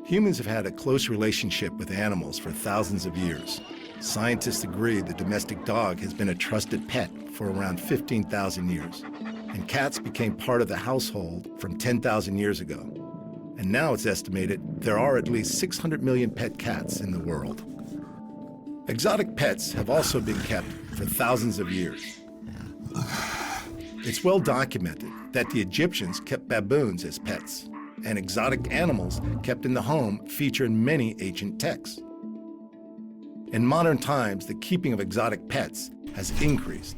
Humans have had a close relationship with animals for thousands of years. Scientists agree the domestic dog has been a trusted pet for around 15,000 years. And cats became part of the household from 10,000 years ago. And now it's estimated there are at least 600 million pet cats in the world. Exotic pets have also been kept for thousands of years. It's well documented that the Egyptians kept baboons as pets, and exotic animals kept in the home feature in many ancient texts. In modern times, the keeping of exotic pets has increased.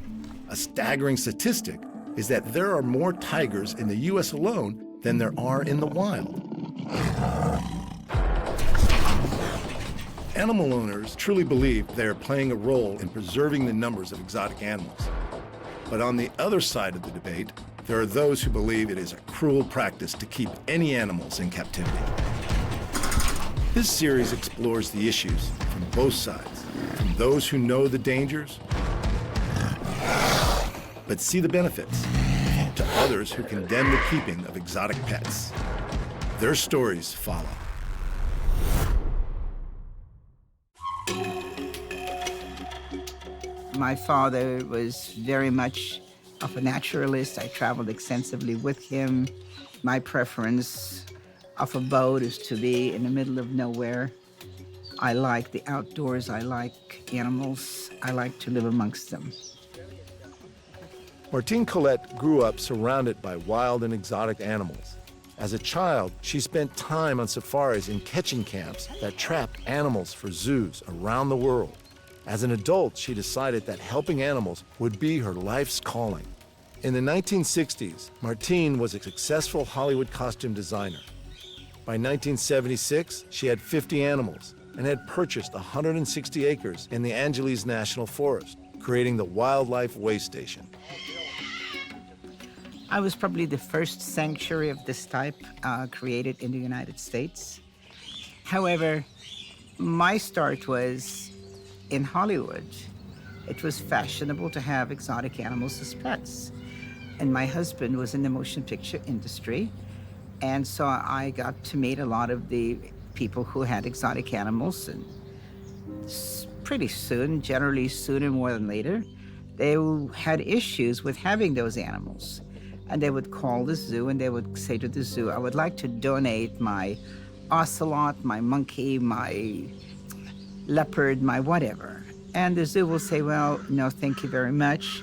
A staggering statistic is that there are more tigers in the US alone than there are in the wild. Animal owners truly believe they are playing a role in preserving the numbers of exotic animals. But on the other side of the debate, there are those who believe it is a cruel practice to keep any animals in captivity. This series explores the issues from both sides, from those who know the dangers, but see the benefits, to others who condemn the keeping of exotic pets. Their stories follow. My father was very much of a naturalist. I traveled extensively with him. My preference of abode is to be in the middle of nowhere. I like the outdoors. I like animals. I like to live amongst them. Martine Collette grew up surrounded by wild and exotic animals. As a child, she spent time on safaris in catching camps that trapped animals for zoos around the world. As an adult, she decided that helping animals would be her life's calling. In the 1960s, Martine was a successful Hollywood costume designer. By 1976, she had 50 animals and had purchased 160 acres in the Angeles National Forest, creating the Wildlife Way Station. I was probably the first sanctuary of this type created in the United States. However, my start was in Hollywood. It was fashionable to have exotic animals as pets. And my husband was in the motion picture industry. And so I got to meet a lot of the people who had exotic animals. And pretty soon, generally sooner more than later, they had issues with having those animals. And they would call the zoo and they would say to the zoo, I would like to donate my ocelot, my monkey, my leopard, my whatever. And the zoo will say, well, no, thank you very much.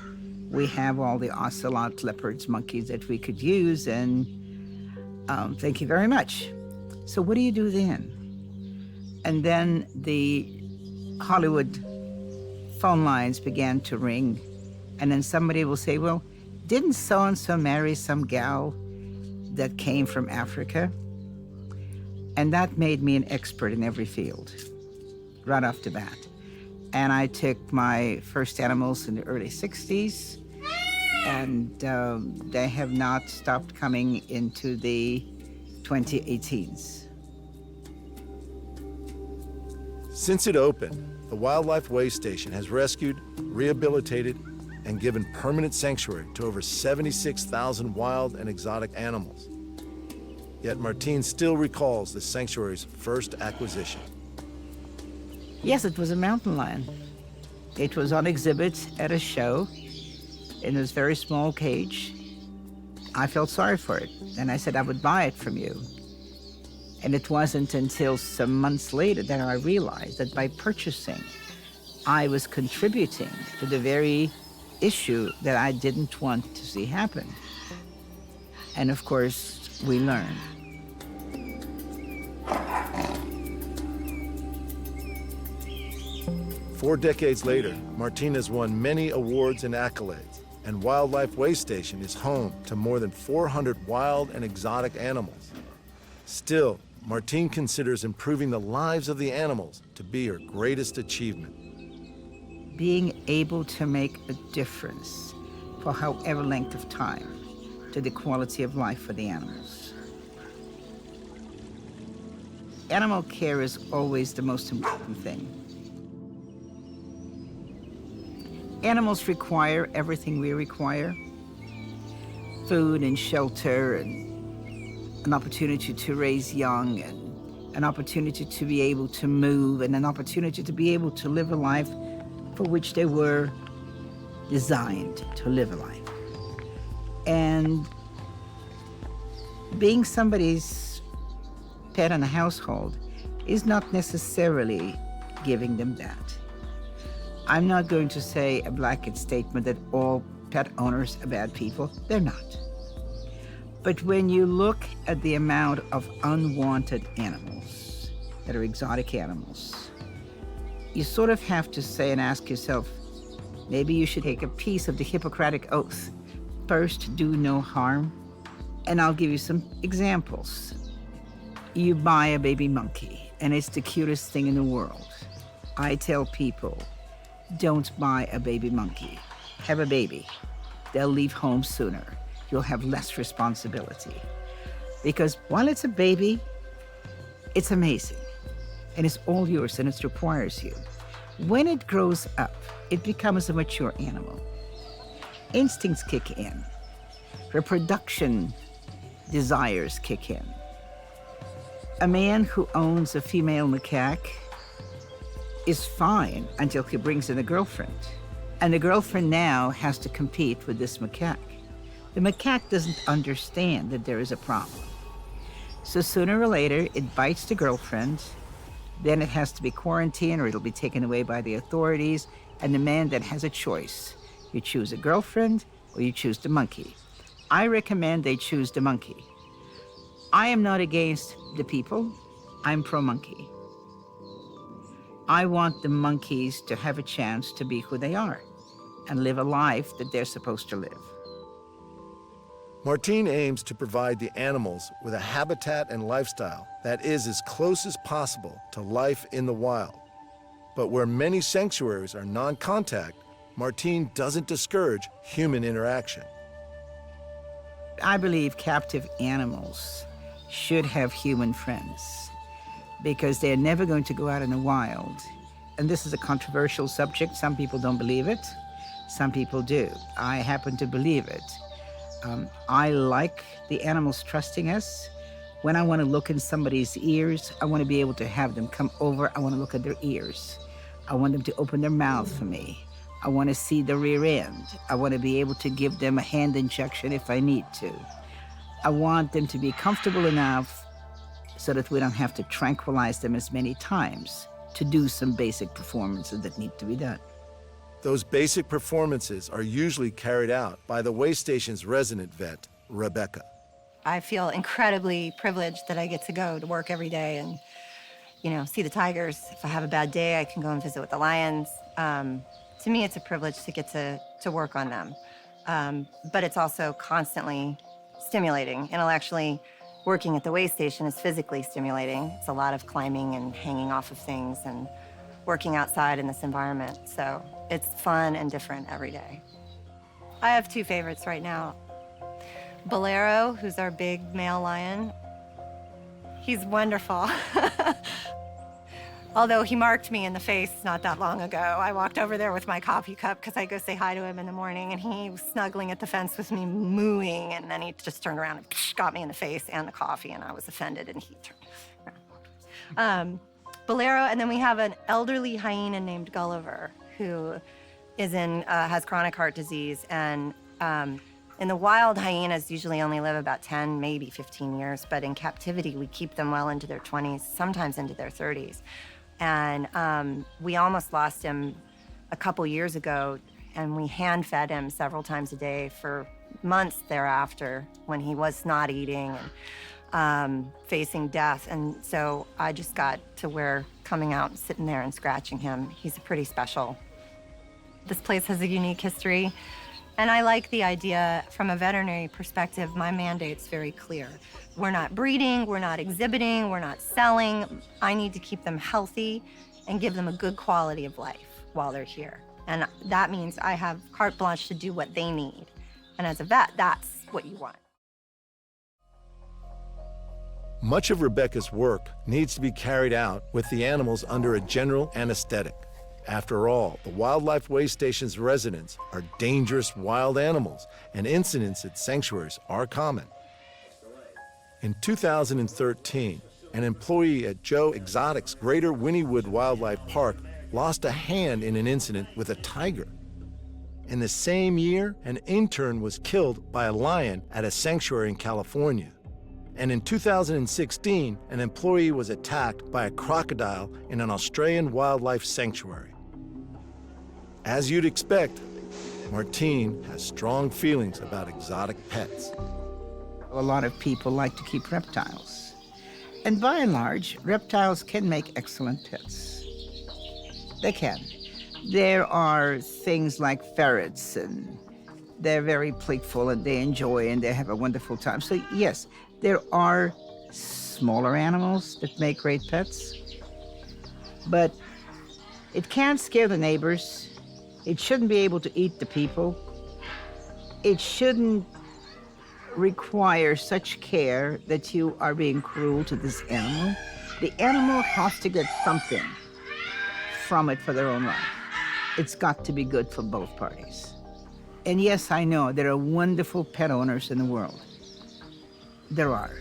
We have all the ocelot, leopards, monkeys that we could use, and thank you very much. So what do you do then? And then the Hollywood phone lines began to ring, and then somebody will say, well, didn't so-and-so marry some gal that came from Africa? And that made me an expert in every field, right off the bat. And I took my first animals in the early 60s, and they have not stopped coming into the 2018s. Since it opened, the Wildlife Way Station has rescued, rehabilitated, and given permanent sanctuary to over 76,000 wild and exotic animals. Yet Martine still recalls the sanctuary's first acquisition. Yes, it was a mountain lion. It was on exhibit at a show in this very small cage. I felt sorry for it, and I said I would buy it from you. And it wasn't until some months later that I realized that by purchasing, I was contributing to the very issue that I didn't want to see happen. And of course, we learned. Four decades later, Martine has won many awards and accolades, and Wildlife Way Station is home to more than 400 wild and exotic animals. Still, Martine considers improving the lives of the animals to be her greatest achievement. Being able to make a difference for however length of time to the quality of life for the animals. Animal care is always the most important thing. Animals require everything we require: food and shelter and an opportunity to raise young and an opportunity to be able to move, and an opportunity to be able to live a life for which they were designed to live a life. And being somebody's pet in a household is not necessarily giving them that. I'm not going to say a blanket statement that all pet owners are bad people. They're not. But when you look at the amount of unwanted animals that are exotic animals, you sort of have to say and ask yourself, maybe you should take a piece of the Hippocratic Oath. First, do no harm. And I'll give you some examples. You buy a baby monkey, and it's the cutest thing in the world. I tell people, don't buy a baby monkey. Have a baby. They'll leave home sooner. You'll have less responsibility. Because while it's a baby, it's amazing. And it's all yours, and it requires you. When it grows up, it becomes a mature animal. Instincts kick in. Reproduction desires kick in. A man who owns a female macaque is fine until he brings in a girlfriend. And the girlfriend now has to compete with this macaque. The macaque doesn't understand that there is a problem. So sooner or later, it bites the girlfriend, then it has to be quarantined or it'll be taken away by the authorities, and the man then has a choice. You choose a girlfriend or you choose the monkey. I recommend they choose the monkey. I am not against the people, I'm pro-monkey. I want the monkeys to have a chance to be who they are and live a life that they're supposed to live. Martine aims to provide the animals with a habitat and lifestyle that is as close as possible to life in the wild. But where many sanctuaries are non-contact, Martine doesn't discourage human interaction. I believe captive animals should have human friends because they're never going to go out in the wild. And this is a controversial subject. Some people don't believe it. Some people do. I happen to believe it. I like the animals trusting us. When I want to look in somebody's ears, I want to be able to have them come over. I want to look at their ears. I want them to open their mouth for me. I want to see the rear end. I want to be able to give them a hand injection if I need to. I want them to be comfortable enough so that we don't have to tranquilize them as many times to do some basic performances that need to be done. Those basic performances are usually carried out by the way station's resident vet, Rebecca. I feel incredibly privileged that I get to go to work every day and, see the tigers. If I have a bad day, I can go and visit with the lions. To me, it's a privilege to get to work on them. But it's also constantly stimulating. Intellectually, working at the way station is physically stimulating. It's a lot of climbing and hanging off of things and working outside in this environment. So it's fun and different every day. I have two favorites right now. Bolero, who's our big male lion. He's wonderful. Although he marked me in the face not that long ago. I walked over there with my coffee cup because I go say hi to him in the morning, and he was snuggling at the fence with me, mooing, and then he just turned around and got me in the face and the coffee, and I was offended, and he turned around. Bolero, and then we have an elderly hyena named Gulliver, who is has chronic heart disease, and in the wild, hyenas usually only live about 10, maybe 15 years, but in captivity, we keep them well into their 20s, sometimes into their 30s. And we almost lost him a couple years ago, and we hand-fed him several times a day for months thereafter when he was not eating and facing death. And so I just got to where coming out and sitting there and scratching him, he's pretty special. This place has a unique history. And I like the idea, from a veterinary perspective, my mandate's very clear. We're not breeding, we're not exhibiting, we're not selling. I need to keep them healthy and give them a good quality of life while they're here. And that means I have carte blanche to do what they need. And as a vet, that's what you want. Much of Rebecca's work needs to be carried out with the animals under a general anesthetic. After all, the Wildlife Way Station's residents are dangerous wild animals, and incidents at sanctuaries are common. In 2013, an employee at Joe Exotic's Greater Wynnewood Wildlife Park lost a hand in an incident with a tiger. In the same year, an intern was killed by a lion at a sanctuary in California. And in 2016, an employee was attacked by a crocodile in an Australian wildlife sanctuary. As you'd expect, Martine has strong feelings about exotic pets. A lot of people like to keep reptiles. And by and large, reptiles can make excellent pets. They can. There are things like ferrets, and they're very playful, and they enjoy, and they have a wonderful time. So yes, there are smaller animals that make great pets, but it can't scare the neighbors. It shouldn't be able to eat the people. It shouldn't require such care that you are being cruel to this animal. The animal has to get something from it for their own life. It's got to be good for both parties. And yes, I know there are wonderful pet owners in the world. There are.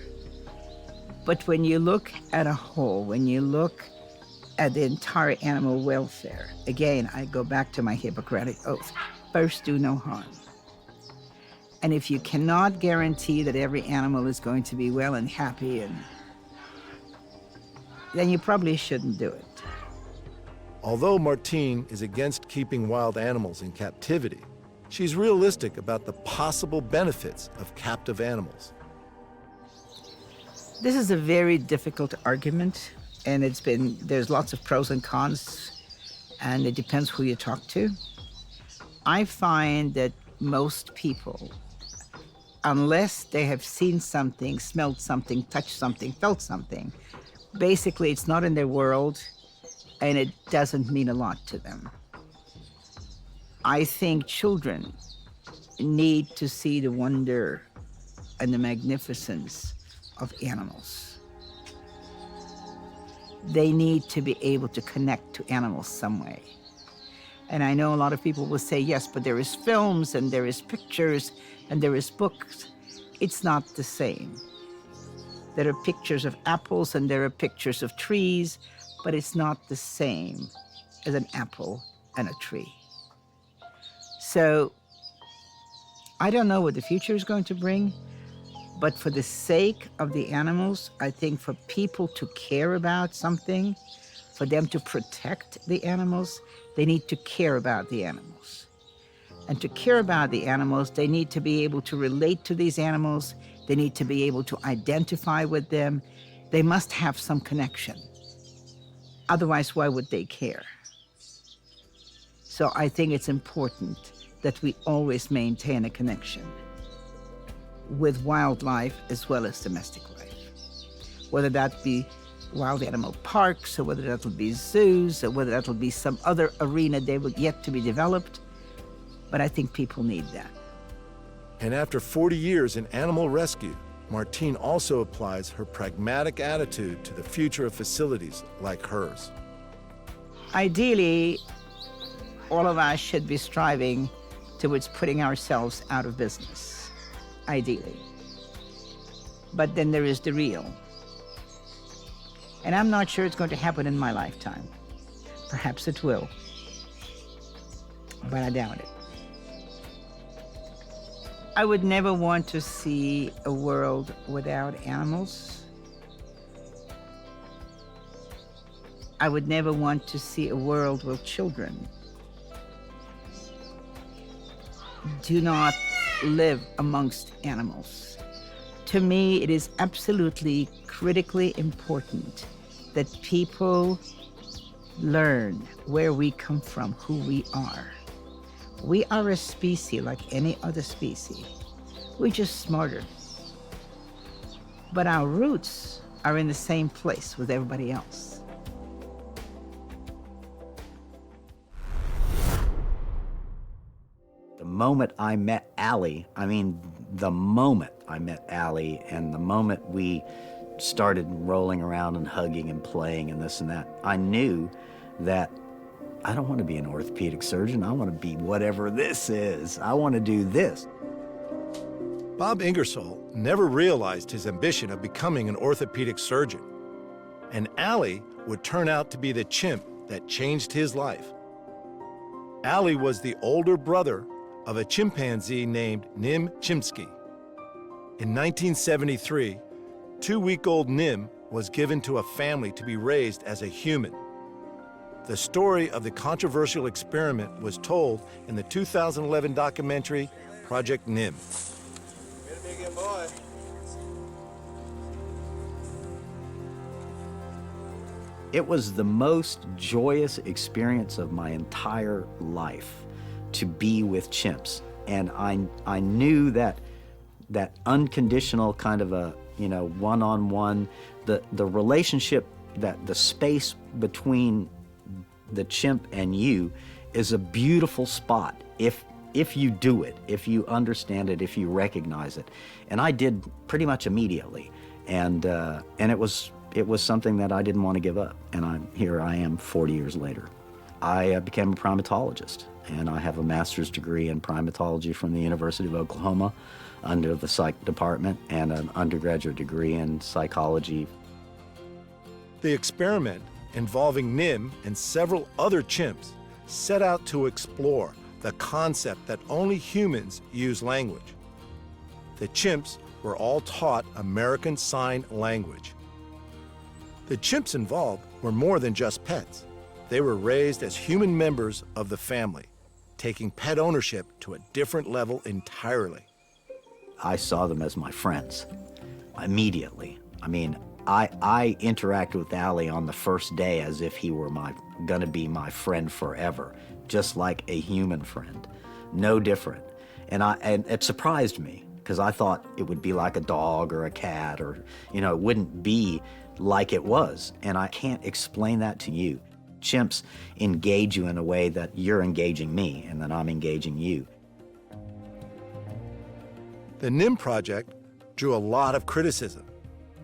But when you look at a whole, when you look at the entire animal welfare, again, I go back to my Hippocratic oath. First, do no harm. And if you cannot guarantee that every animal is going to be well and happy, then you probably shouldn't do it. Although Martine is against keeping wild animals in captivity, she's realistic about the possible benefits of captive animals. This is a very difficult argument, and there's lots of pros and cons, and it depends who you talk to. I find that most people, unless they have seen something, smelled something, touched something, felt something, basically it's not in their world, and it doesn't mean a lot to them. I think children need to see the wonder and the magnificence of animals. They need to be able to connect to animals some way. And I know a lot of people will say, yes, but there is films and there is pictures and there is books. It's not the same. There are pictures of apples and there are pictures of trees, but it's not the same as an apple and a tree. So I don't know what the future is going to bring, but for the sake of the animals, I think for people to care about something, for them to protect the animals, they need to care about the animals. And to care about the animals, they need to be able to relate to these animals. They need to be able to identify with them. They must have some connection. Otherwise, why would they care? So I think it's important that we always maintain a connection with wildlife as well as domestic life. Whether that be wild animal parks, or whether that will be zoos, or whether that will be some other arena they will yet to be developed. But I think people need that. And after 40 years in animal rescue, Martine also applies her pragmatic attitude to the future of facilities like hers. Ideally, all of us should be striving towards putting ourselves out of business, ideally. But then there is the real. And I'm not sure it's going to happen in my lifetime. Perhaps it will, but I doubt it. I would never want to see a world without animals. I would never want to see a world where children do not live amongst animals. To me, it is absolutely critically important that people learn where we come from, who we are. We are a species like any other species. We're just smarter. But our roots are in the same place with everybody else. The moment I met Allie, the moment I met Allie and the moment we started rolling around and hugging and playing and this and that, I knew that I don't want to be an orthopedic surgeon. I want to be whatever this is. I want to do this. Bob Ingersoll never realized his ambition of becoming an orthopedic surgeon. and Allie would turn out to be the chimp that changed his life. Allie was the older brother of a chimpanzee named Nim Chimpsky. In 1973, 2-week-old Nim was given to a family to be raised as a human. The story of the controversial experiment was told in the 2011 documentary Project Nim. It was the most joyous experience of my entire life to be with chimps. And I knew that unconditional kind of a, one-on-one, the relationship, that the space between the chimp and you is a beautiful spot if you do it, if you understand it, if you recognize it. And I did pretty much immediately. And it was something that I didn't want to give up. And here I am 40 years later. I became a primatologist, and I have a master's degree in primatology from the University of Oklahoma under the psych department, and an undergraduate degree in psychology. The experiment, involving Nim and several other chimps, set out to explore the concept that only humans use language. The chimps were all taught American Sign Language. The chimps involved were more than just pets. They were raised as human members of the family, taking pet ownership to a different level entirely. I saw them as my friends immediately. I mean, I interacted with Allie on the first day as if he were gonna be my friend forever, just like a human friend, no different. And it surprised me, because I thought it would be like a dog or a cat, or, it wouldn't be like it was. And I can't explain that to you. Chimps engage you in a way that you're engaging me, and that I'm engaging you. The Nim Project drew a lot of criticism.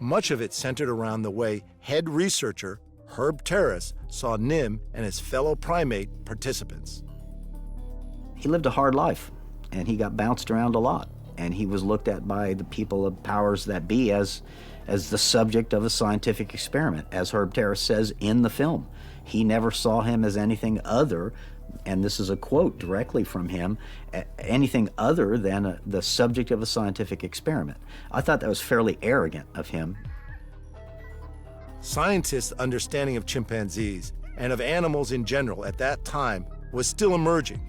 Much of it centered around the way head researcher Herb Terrace saw Nim and his fellow primate participants. He lived a hard life, and he got bounced around a lot, and he was looked at by the people of powers that be as the subject of a scientific experiment, as Herb Terrace says in the film. He never saw him as anything other, and this is a quote directly from him, anything other than the subject of a scientific experiment. I thought that was fairly arrogant of him. Scientists' understanding of chimpanzees and of animals in general at that time was still emerging.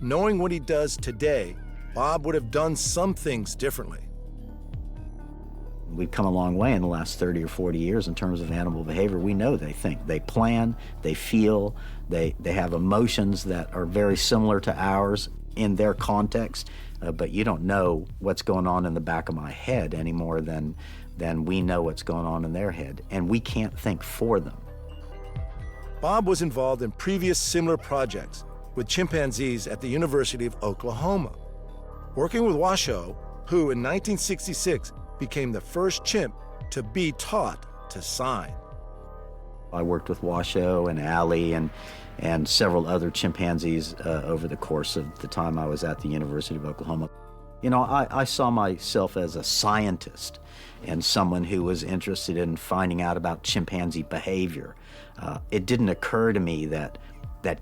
Knowing what he does today, Bob would have done some things differently. We've come a long way in the last 30 or 40 years in terms of animal behavior. We know they think, they plan, they feel, they have emotions that are very similar to ours in their context, but you don't know what's going on in the back of my head any more than we know what's going on in their head, and we can't think for them. Bob was involved in previous similar projects with chimpanzees at the University of Oklahoma, working with Washoe, who in 1966 became the first chimp to be taught to sign. I worked with Washoe and Allie and several other chimpanzees over the course of the time I was at the University of Oklahoma. I saw myself as a scientist and someone who was interested in finding out about chimpanzee behavior. It didn't occur to me that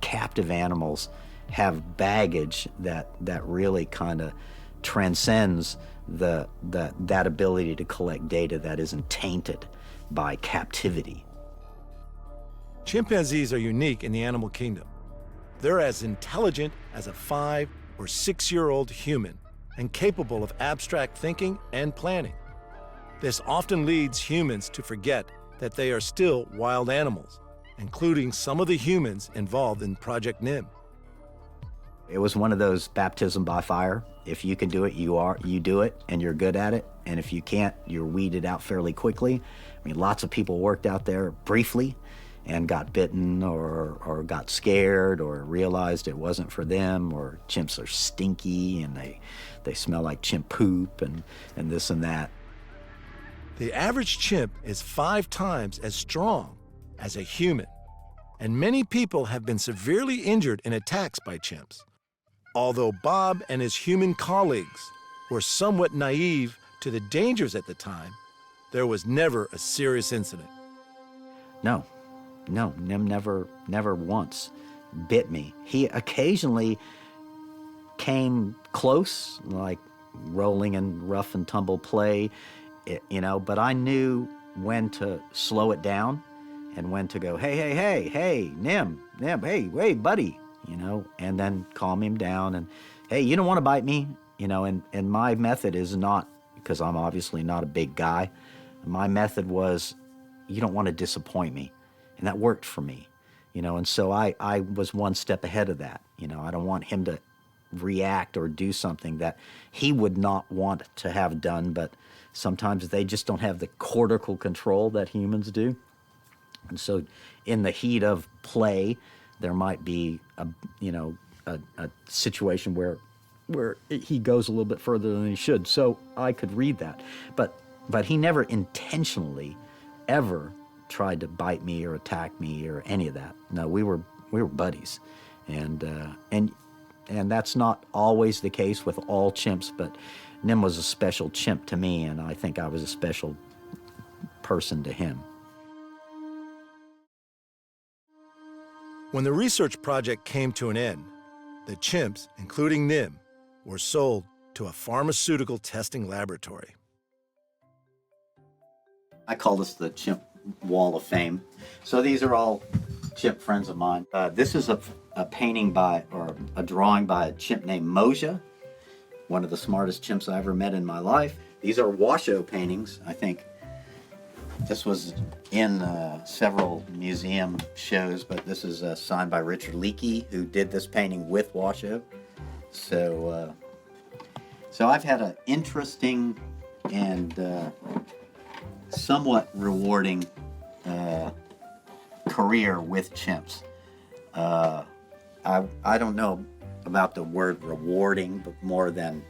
captive animals have baggage that really kind of transcends that ability to collect data that isn't tainted by captivity. Chimpanzees are unique in the animal kingdom. They're as intelligent as a 5 or 6-year-old human and capable of abstract thinking and planning. This often leads humans to forget that they are still wild animals, including some of the humans involved in Project Nim. It was one of those baptism by fire. If you can do it, you do it, and you're good at it. And if you can't, you're weeded out fairly quickly. I mean, lots of people worked out there briefly and got bitten or got scared or realized it wasn't for them, or chimps are stinky and they smell like chimp poop and this and that. The average chimp is 5 times as strong as a human, and many people have been severely injured in attacks by chimps. Although Bob and his human colleagues were somewhat naive to the dangers at the time, there was never a serious incident. No, no, Nim never once bit me. He occasionally came close, like rolling in rough and tumble play, but I knew when to slow it down and when to go, hey, Nim, hey, buddy, and then calm him down and, hey, you don't want to bite me, and my method is not, because I'm obviously not a big guy, my method was, you don't want to disappoint me. And that worked for me, and so I was one step ahead of that. I don't want him to react or do something that he would not want to have done, but sometimes they just don't have the cortical control that humans do. And so in the heat of play, there might be a situation where he goes a little bit further than he should. So I could read that. But he never intentionally ever tried to bite me or attack me or any of that. No, we were buddies. And that's not always the case with all chimps, but Nim was a special chimp to me, and I think I was a special person to him. When the research project came to an end, the chimps, including Nim, were sold to a pharmaceutical testing laboratory. I call this the Chimp Wall of Fame. So these are all chimp friends of mine. This is a painting or a drawing by a chimp named Moja, one of the smartest chimps I ever met in my life. These are Washoe paintings. I think this was in several museum shows, but this is signed by Richard Leakey, who did this painting with Washoe. So I've had an interesting and somewhat rewarding career with chimps. I don't know about the word rewarding, but more than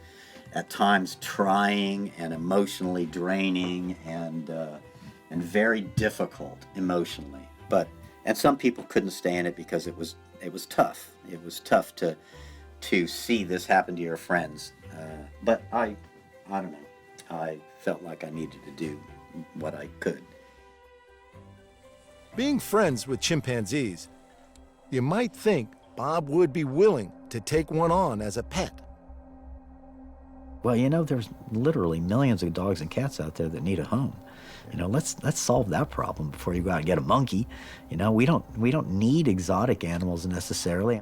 at times trying and emotionally draining and very difficult emotionally. And some people couldn't stay in it because it was tough. It was tough to see this happen to your friends. But I don't know. I felt like I needed to do what I could. Being friends with chimpanzees, you might think Bob would be willing to take one on as a pet. Well, there's literally millions of dogs and cats out there that need a home. Let's solve that problem before you go out and get a monkey. We don't need exotic animals necessarily.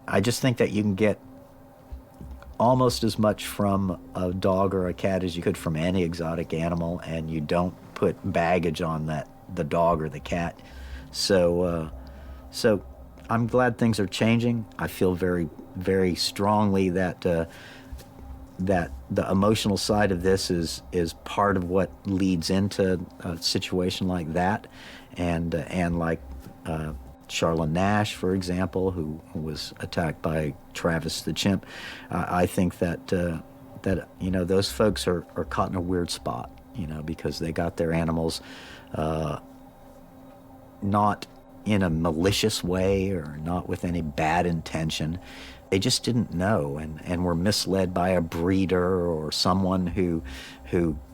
I just think that you can get almost as much from a dog or a cat as you could from any exotic animal, and you don't put baggage on the dog or the cat. So I'm glad things are changing. I feel very, very strongly that the emotional side of this is part of what leads into a situation like that, and like Charla Nash, for example, who was attacked by Travis the chimp. I think that those folks are caught in a weird spot, because they got their animals not in a malicious way or not with any bad intention. They just didn't know and were misled by a breeder or someone who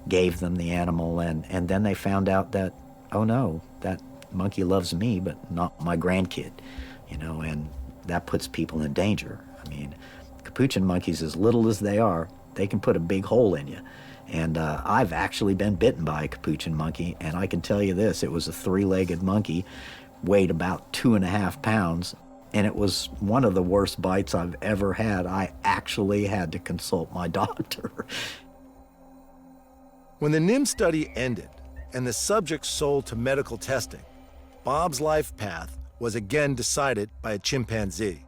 gave them the animal, and then they found out that, oh no, that monkey loves me but not my grandkid, and that puts people in danger. I mean, capuchin monkeys, as little as they are, they can put a big hole in you. And I've actually been bitten by a capuchin monkey, and I can tell you this, it was a three-legged monkey, weighed about 2.5 pounds, and it was one of the worst bites I've ever had. I actually had to consult my doctor. When the Nim study ended and the subject sold to medical testing, Bob's life path was again decided by a chimpanzee.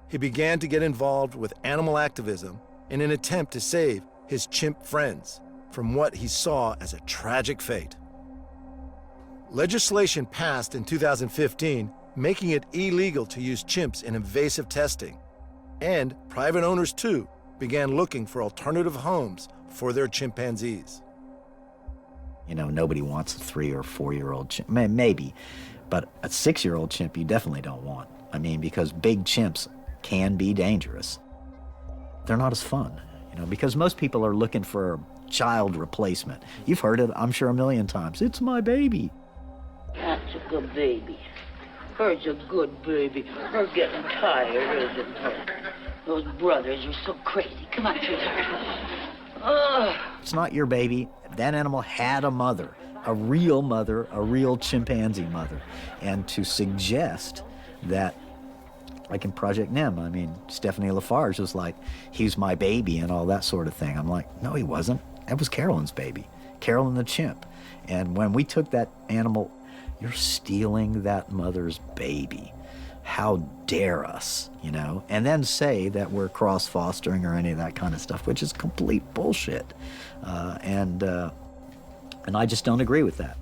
He began to get involved with animal activism in an attempt to save his chimp friends from what he saw as a tragic fate. Legislation passed in 2015 making it illegal to use chimps in invasive testing, and private owners too began looking for alternative homes for their chimpanzees. Nobody wants a 3 or 4-year-old chimp, maybe, but a 6-year-old chimp you definitely don't want. I mean, because big chimps can be dangerous. They're not as fun, because most people are looking for a child replacement. You've heard it, I'm sure, a million times. It's my baby. Catch a good baby. Her's a good baby. Her getting tired, isn't her? Those brothers are so crazy. Come on, sweetheart. It's not your baby. That animal had a mother, a real chimpanzee mother. And to suggest that, like in Project NIM, I mean, Stephanie Lafarge was like, he's my baby and all that sort of thing. I'm like, no, he wasn't. That was Carolyn's baby, Carolyn the chimp. And when we took that animal, you're stealing that mother's baby. How dare us, you know? And then say that we're cross-fostering or any of that kind of stuff, which is complete bullshit. And I just don't agree with that.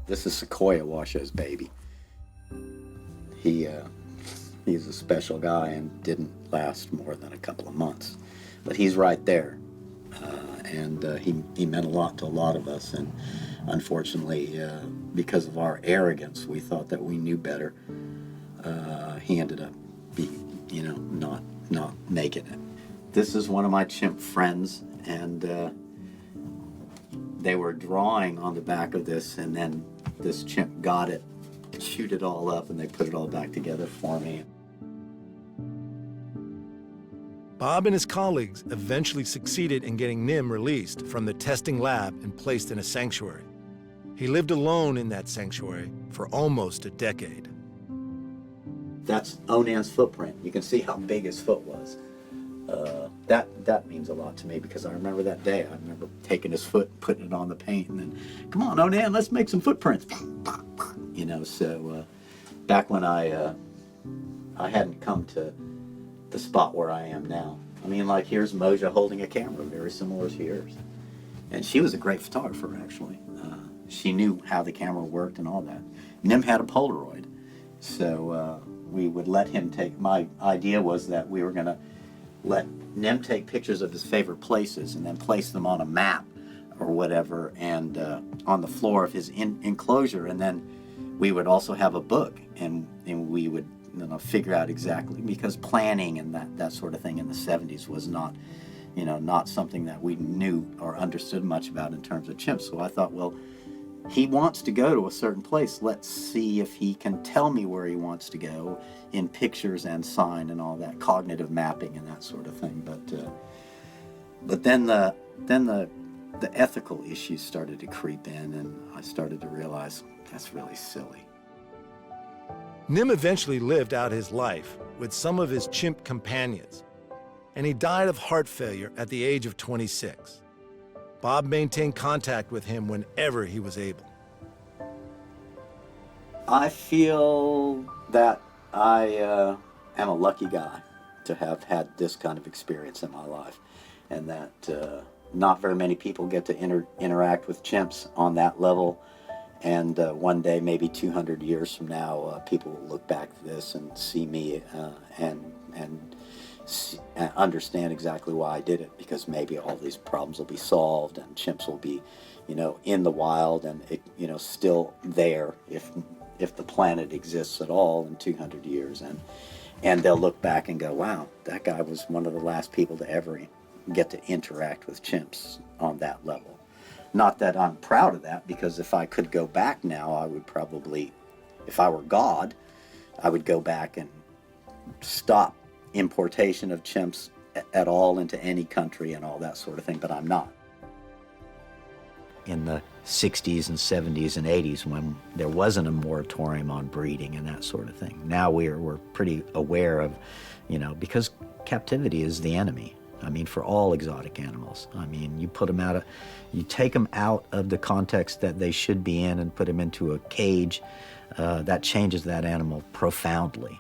This is Sequoia Washoe's baby. He's a special guy and didn't last more than a couple of months. But he's right there. He meant a lot to a lot of us. And unfortunately, because of our arrogance, we thought that we knew better. He ended up not making it. This is one of my chimp friends, and they were drawing on the back of this, and then this chimp got it, chewed it all up, and they put it all back together for me. Bob and his colleagues eventually succeeded in getting Nim released from the testing lab and placed in a sanctuary. He lived alone in that sanctuary for almost a decade. That's Onan's footprint. You can see how big his foot was. That means a lot to me because I remember that day. I remember taking his foot, putting it on the paint, and then, come on, Onan, let's make some footprints. You know, so back when I hadn't come to the spot where I am now. I mean, like, here's Moja holding a camera, very similar to yours. And she was a great photographer, actually. She knew how the camera worked and all that. Nim had a Polaroid, so we would let him take, my idea was that we were gonna let Nim take pictures of his favorite places and then place them on a map or whatever, and on the floor of his enclosure, and then we would also have a book, and we would figure out exactly, because planning and that sort of thing in the 70s was not, not something that we knew or understood much about in terms of chimps. So I thought, well, he wants to go to a certain place. Let's see if he can tell me where he wants to go in pictures and sign and all that, cognitive mapping and that sort of thing. But then the ethical issues started to creep in, and I started to realize that's really silly. Nim eventually lived out his life with some of his chimp companions, and he died of heart failure at the age of 26. Bob maintained contact with him whenever he was able. I feel that I am a lucky guy to have had this kind of experience in my life, and that not very many people get to interact with chimps on that level. And one day, maybe 200 years from now, people will look back at this and see me and understand exactly why I did it, because maybe all these problems will be solved and chimps will be, in the wild and, still there if the planet exists at all in 200 years. And they'll look back and go, wow, that guy was one of the last people to ever get to interact with chimps on that level. Not that I'm proud of that, because if I could go back now, I would probably, if I were God, I would go back and stop importation of chimps at all into any country and all that sort of thing, but I'm not. In the 60s and 70s and 80s, when there wasn't a moratorium on breeding and that sort of thing. Now we're pretty aware of, because captivity is the enemy. I mean, for all exotic animals. I mean, you take them out of the context that they should be in and put them into a cage, that changes that animal profoundly.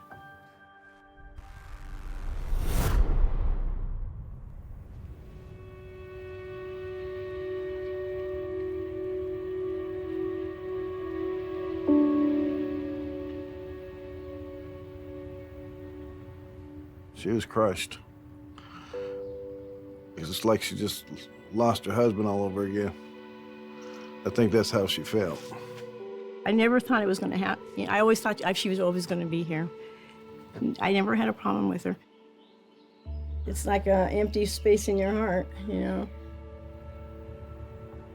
She was crushed. It's like she just lost her husband all over again. I think that's how she felt. I never thought it was going to happen. I always thought she was always going to be here. I never had a problem with her. It's like an empty space in your heart,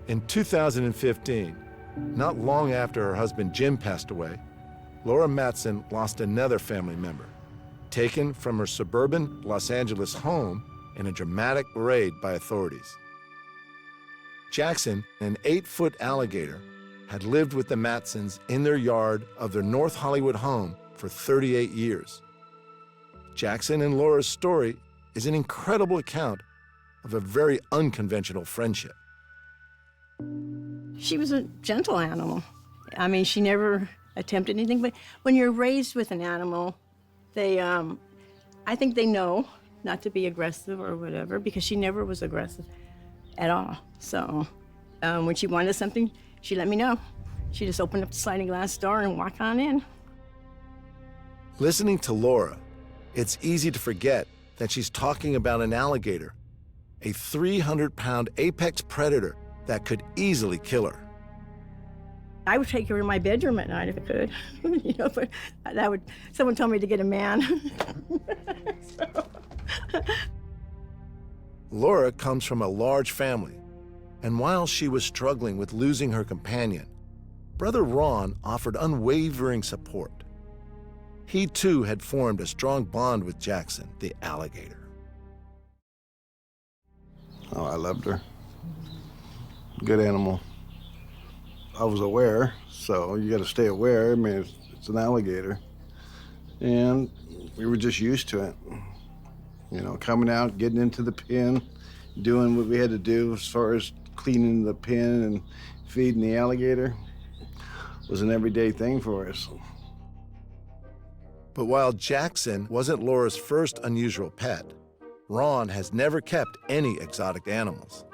In 2015, Not long after her husband Jim passed away, Laura Matson lost another family member, taken from her suburban Los Angeles home in a dramatic raid by authorities. Jackson, an 8-foot alligator, had lived with the Matsons in their yard of their North Hollywood home for 38 years. Jackson and Laura's story is an incredible account of a very unconventional friendship. She was a gentle animal. I mean, she never attempted anything, but when you're raised with an animal, they, I think they know not to be aggressive or whatever, because she never was aggressive at all. So when she wanted something, she let me know. She just opened up the sliding glass door and walk on in. Listening to Laura, it's easy to forget that she's talking about an alligator, a 300-pound apex predator that could easily kill her. I would take her in my bedroom at night if I could, you know, but that would, someone told me to get a man. Laura comes from a large family, and while she was struggling with losing her companion, Brother Ron offered unwavering support. He too had formed a strong bond with Jackson, the alligator. Oh, I loved her. Good animal. I was aware, so you got to stay aware. I mean, it's an alligator. And we were just used to it. You know, coming out, getting into the pen, doing what we had to do as far as cleaning the pen and feeding the alligator was an everyday thing for us. But while Jackson wasn't Laura's first unusual pet, Ron has never kept any exotic animals.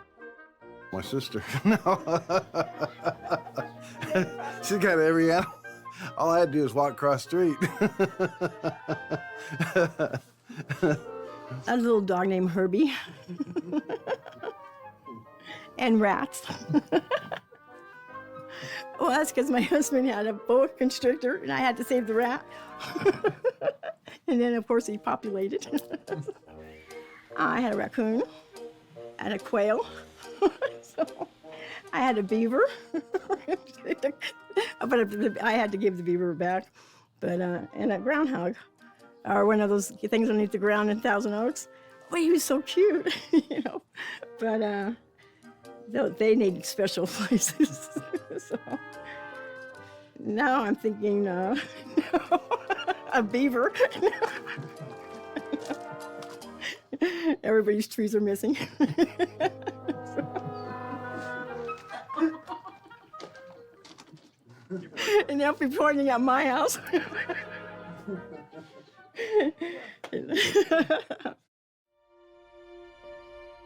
My sister, no. She's got every animal. All I had to do was walk across the street. A little dog named Herbie. And rats. Well, that's because my husband had a boa constrictor and I had to save the rat. And then, of course, he populated. I had a raccoon and a quail. So I had a beaver. But I had to give the beaver back. But, and a groundhog, or one of those things underneath the ground in Thousand Oaks. Well, he was so cute, you know. But they needed special places. So now I'm thinking, no, a beaver. Everybody's trees are missing. And they'll be pointing at my house.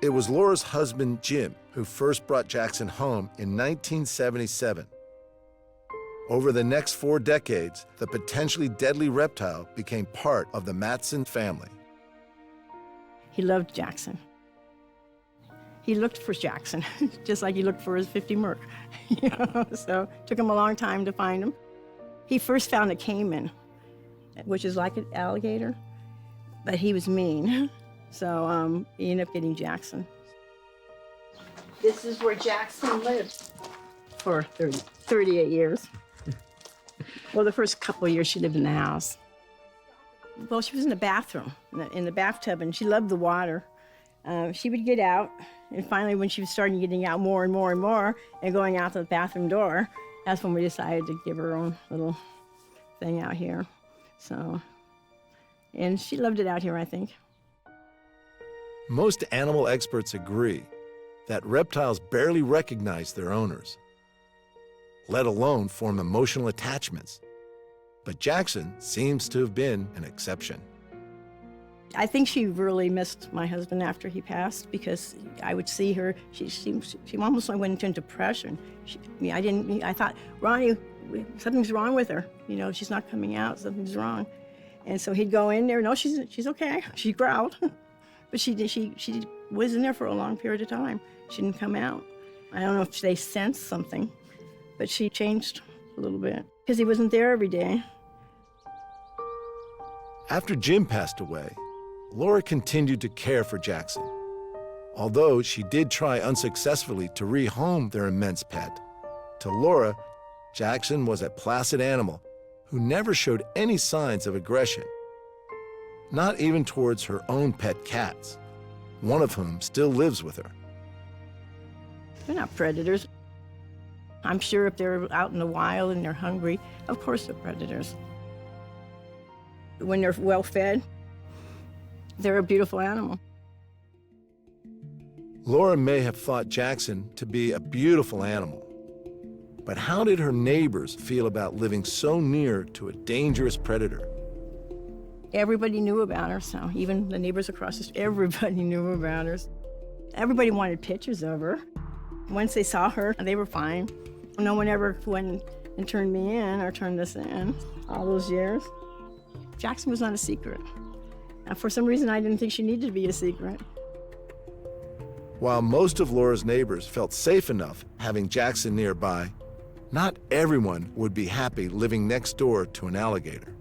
It was Laura's husband, Jim, who first brought Jackson home in 1977. Over the next 4 decades, the potentially deadly reptile became part of the Matson family. He loved Jackson. He looked for Jackson, just like he looked for his 50 Merc. You know? So it took him a long time to find him. He first found a caiman, which is like an alligator, but he was mean. So he ended up getting Jackson. This is where Jackson lived for 38 years. Well, the first couple of years she lived in the house. Well, she was in the bathroom, in the bathtub, and she loved the water. She would get out, and finally when she was starting getting out more and more and more and going out the bathroom door, that's when we decided to give her own little thing out here. So, and she loved it out here, I think. Most animal experts agree that reptiles barely recognize their owners, let alone form emotional attachments. But Jackson seems to have been an exception. I think she really missed my husband after he passed, because I would see her, she almost went into depression. I thought, Ronnie, something's wrong with her. You know, she's not coming out, something's wrong. And so he'd go in there, no, she's okay. She growled, but she was in there for a long period of time. She didn't come out. I don't know if they sensed something, but she changed a little bit because he wasn't there every day. After Jim passed away, Laura continued to care for Jackson. Although she did try unsuccessfully to rehome their immense pet, to Laura, Jackson was a placid animal who never showed any signs of aggression, not even towards her own pet cats, one of whom still lives with her. They're not predators. I'm sure if they're out in the wild and they're hungry, of course they're predators. When they're well fed, they're a beautiful animal. Laura may have thought Jackson to be a beautiful animal, but how did her neighbors feel about living so near to a dangerous predator? Everybody knew about her, so even the neighbors across the street, everybody knew about her. Everybody wanted pictures of her. Once they saw her, they were fine. No one ever went and turned me in or turned us in all those years. Jackson was not a secret. And for some reason, I didn't think she needed to be a secret. While most of Laura's neighbors felt safe enough having Jackson nearby, not everyone would be happy living next door to an alligator.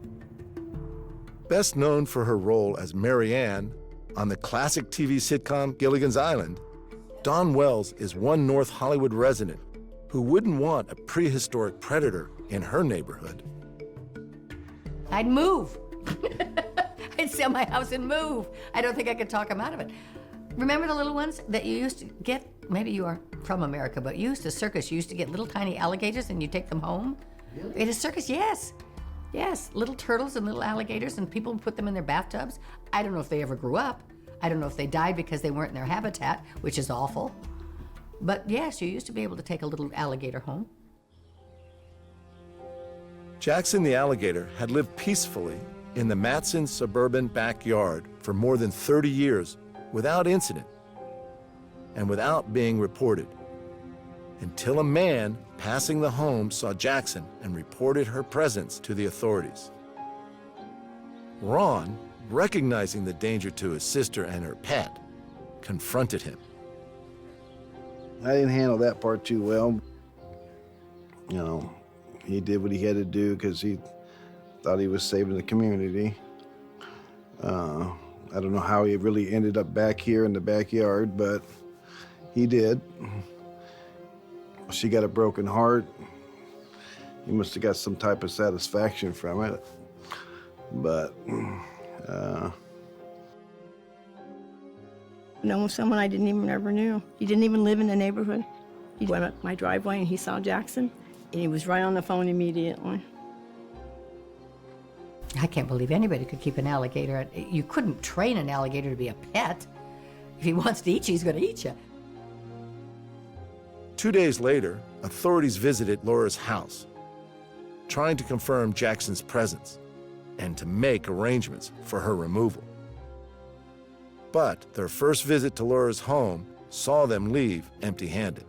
Best known for her role as Mary Ann on the classic TV sitcom Gilligan's Island, Dawn Wells is one North Hollywood resident who wouldn't want a prehistoric predator in her neighborhood. I'd move. I'd sell my house and move. I don't think I could talk them out of it. Remember the little ones that you used to get? Maybe you are from America, but you used to circus. You used to get little tiny alligators and you take them home. Really? In a circus, yes. Yes, little turtles and little alligators, and people would put them in their bathtubs. I don't know if they ever grew up. I don't know if they died because they weren't in their habitat, which is awful. But yes, you used to be able to take a little alligator home. Jackson the alligator had lived peacefully in the Matson suburban backyard for more than 30 years without incident and without being reported, until a man passing the home saw Jackson and reported her presence to the authorities. Ron, recognizing the danger to his sister and her pet, confronted him. I didn't handle that part too well. You know, he did what he had to do because he thought he was saving the community. I don't know how he really ended up back here in the backyard, but he did. She got a broken heart. He must have got some type of satisfaction from it. But, No, someone I didn't even ever knew. He didn't even live in the neighborhood. He went up my driveway and he saw Jackson, and he was right on the phone immediately. I can't believe anybody could keep an alligator. You couldn't train an alligator to be a pet. If he wants to eat you, he's going to eat you. 2 days later, authorities visited Laura's house, trying to confirm Jackson's presence and to make arrangements for her removal. But their first visit to Laura's home saw them leave empty-handed.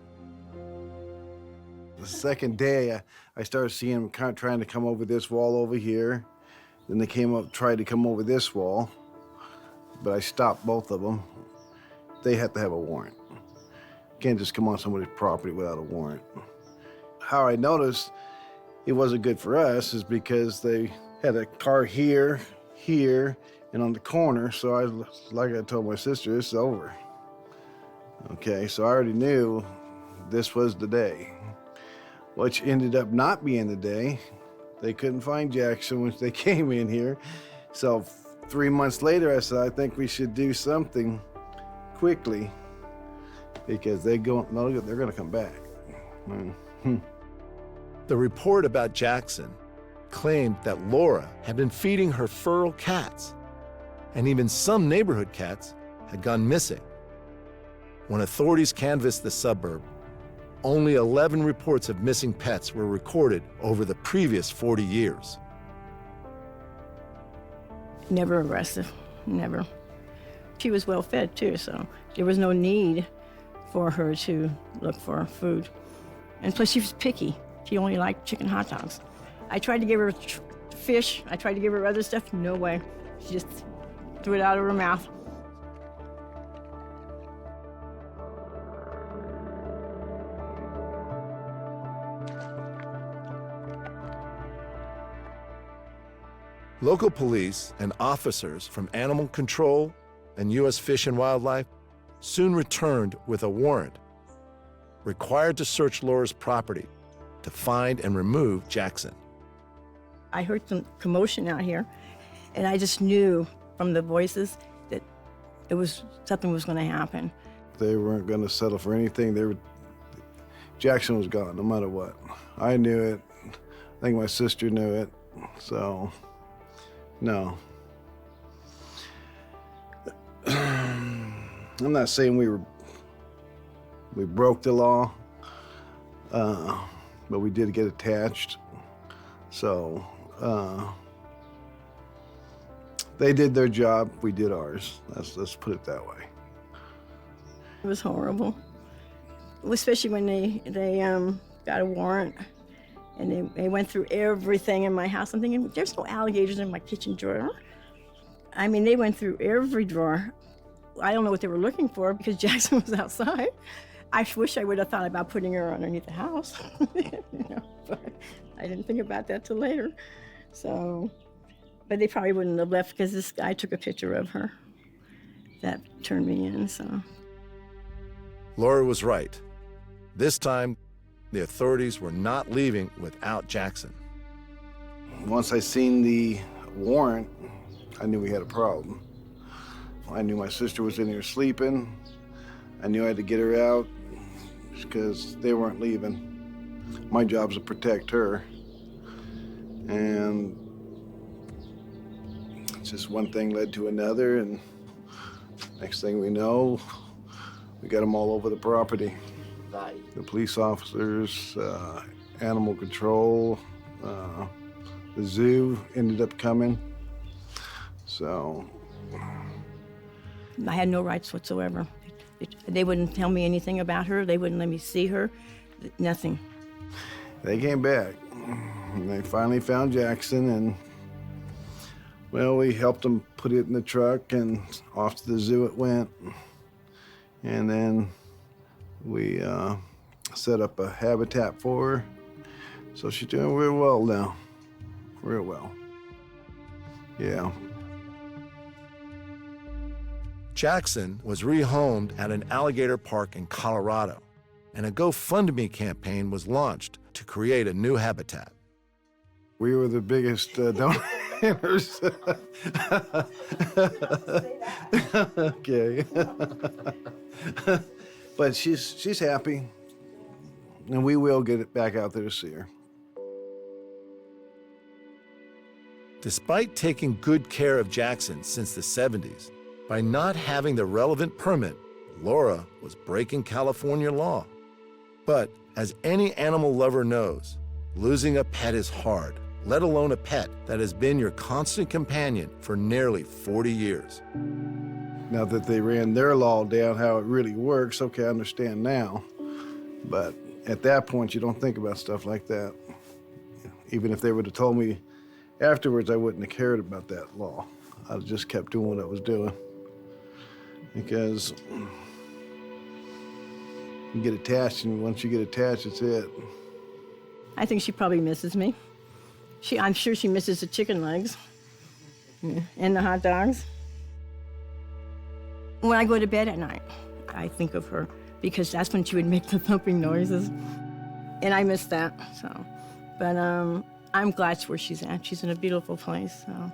the second day, I started seeing them trying to come over this wall over here. Then they tried to come over this wall, but I stopped both of them. They had to have a warrant. You can't just come on somebody's property without a warrant. How I noticed it wasn't good for us is because they had a car here, and on the corner, so like I told my sister, it's over. Okay, so I already knew this was the day, which ended up not being the day. They couldn't find Jackson when they came in here. So 3 months later, I said, I think we should do something quickly because they're gonna come back. The report about Jackson claimed that Laura had been feeding her feral cats, and even some neighborhood cats had gone missing. When authorities canvassed the suburb, only 11 reports of missing pets were recorded over the previous 40 years. Never aggressive, never. She was well fed too, so there was no need for her to look for food. And plus she was picky. She only liked chicken hot dogs. I tried to give her fish, I tried to give her other stuff, no way. She just threw it out of her mouth. Local police and officers from Animal Control and U.S. Fish and Wildlife soon returned with a warrant, required to search Laura's property to find and remove Jackson. I heard some commotion out here, and I just knew from the voices that something was going to happen. They weren't going to settle for anything. Jackson was gone, no matter what. I knew it. I think my sister knew it. So, no. I'm not saying we broke the law, but we did get attached. So, they did their job, we did ours. Let's put it that way. It was horrible, especially when they got a warrant and they went through everything in my house. I'm thinking, there's no alligators in my kitchen drawer. I mean, they went through every drawer. I don't know what they were looking for because Jackson was outside. I wish I would have thought about putting her underneath the house, but I didn't think about that till later. So, but they probably wouldn't have left because this guy took a picture of her. That turned me in, so. Laura was right. This time, the authorities were not leaving without Jackson. Once I seen the warrant, I knew we had a problem. I knew my sister was in here sleeping. I knew I had to get her out because they weren't leaving. My job's to protect her. And just one thing led to another, and next thing we know, we got them all over the property. The police officers, animal control, the zoo ended up coming. So. I had no rights whatsoever. They wouldn't tell me anything about her. They wouldn't let me see her, nothing. They came back. And they finally found Jackson, and, well, we helped them put it in the truck, and off to the zoo it went. And then we set up a habitat for her. So she's doing real well now. Real well. Yeah. Jackson was rehomed at an alligator park in Colorado, and a GoFundMe campaign was launched to create a new habitat. We were the biggest donors. Okay. But she's happy, and we will get it back out there to see her. Despite taking good care of Jackson since the 70s, by not having the relevant permit, Laura was breaking California law. But as any animal lover knows, losing a pet is hard, let alone a pet that has been your constant companion for nearly 40 years. Now that they ran their law down how it really works, okay, I understand now. But at that point, you don't think about stuff like that. Even if they would have told me afterwards, I wouldn't have cared about that law. I just kept doing what I was doing. Because you get attached, and once you get attached, it's it. I think she probably misses me. I'm sure she misses the chicken legs and the hot dogs. When I go to bed at night, I think of her because that's when she would make the thumping noises. And I miss that, so. But I'm glad where she's at. She's in a beautiful place, so.